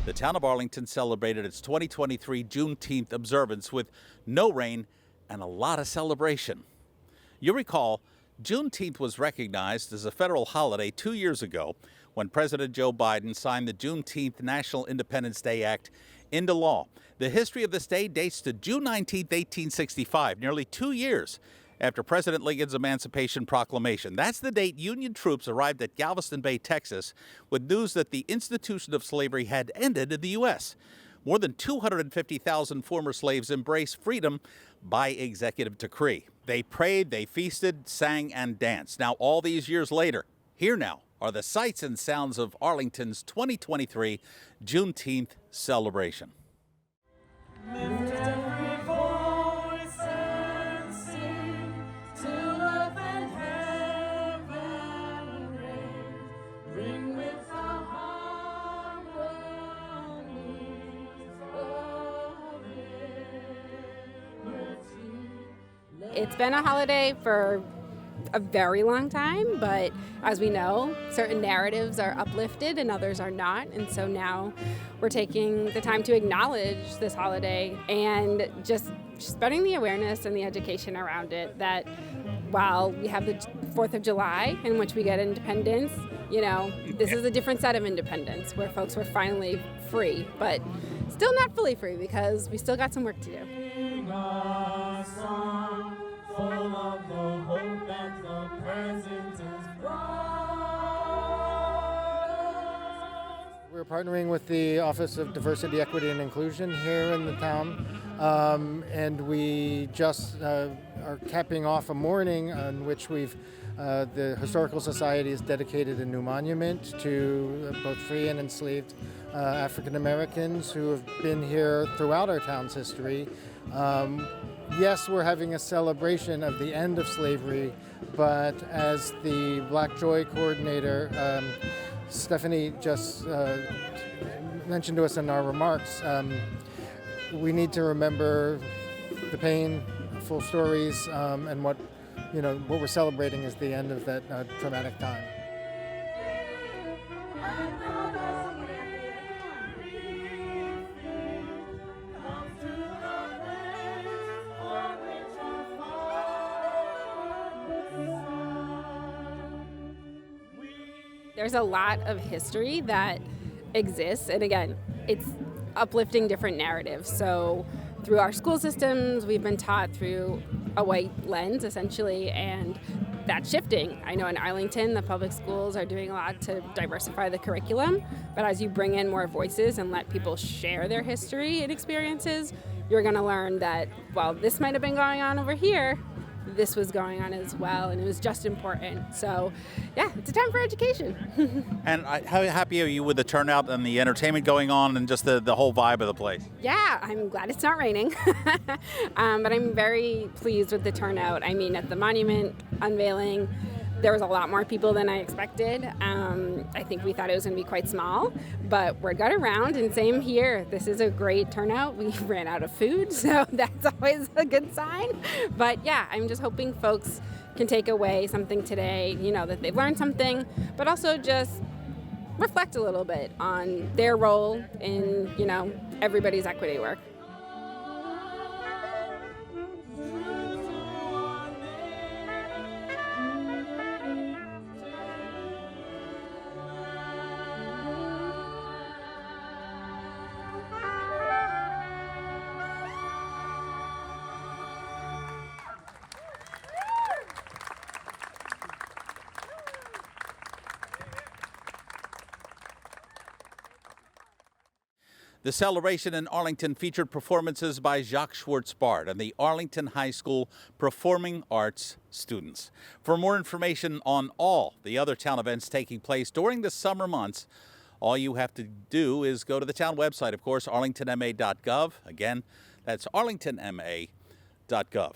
The town of Arlington celebrated its 2023 Juneteenth observance with no rain and a lot of celebration. You recall, Juneteenth was recognized as a federal holiday 2 years ago when President Joe Biden signed the Juneteenth National Independence Day Act into law. The history of this day dates to June 19, 1865, nearly 2 years after President Lincoln's Emancipation Proclamation. That's the date Union troops arrived at Galveston Bay, Texas, with news that the institution of slavery had ended in the U.S. More than 250,000 former slaves embraced freedom by executive decree. They prayed, they feasted, sang, and danced. Now, all these years later, here now are the sights and sounds of Arlington's 2023 Juneteenth celebration. Lift every voice and sing till earth and heaven ring with the harmonies of liberty. It's been a holiday for a very long time, but as we know, certain narratives are uplifted and others are not, and so now we're taking the time to acknowledge this holiday and just spreading the awareness and the education around it, that while we have the 4th of July in which we get independence, this is a different set of independence where folks were finally free, but still not fully free because we still got some work to do. Full of the hope that the present is bright. We're partnering with the Office of Diversity, Equity, and Inclusion here in the town, and we just are capping off a morning on which the Historical Society has dedicated a new monument to both free and enslaved African Americans who have been here throughout our town's history. Yes, we're having a celebration of the end of slavery, but as the Black Joy coordinator, Stephanie just mentioned to us in our remarks, we need to remember the pain, full stories, and what we're celebrating is the end of that traumatic time. There's a lot of history that exists, and again, it's uplifting different narratives. So through our school systems, we've been taught through a white lens, essentially, and that's shifting. I know in Arlington, the public schools are doing a lot to diversify the curriculum, but as you bring in more voices and let people share their history and experiences, you're going to learn that while this might have been going on over here, this was going on as well, and it was just important. So, yeah, it's a time for education. And how happy are you with the turnout and the entertainment going on and just the whole vibe of the place? Yeah, I'm glad it's not raining, but I'm very pleased with the turnout. I mean, at the monument unveiling, there was a lot more people than I expected. I think we thought it was going to be quite small, but we're got around, and same here. This is a great turnout. We ran out of food, so that's always a good sign. But yeah, I'm just hoping folks can take away something today, that they've learned something, but also just reflect a little bit on their role in, everybody's equity work. The celebration in Arlington featured performances by Jacques Schwartz-Bard and the Arlington High School Performing Arts students. For more information on all the other town events taking place during the summer months, all you have to do is go to the town website, of course, arlingtonma.gov. Again, that's arlingtonma.gov.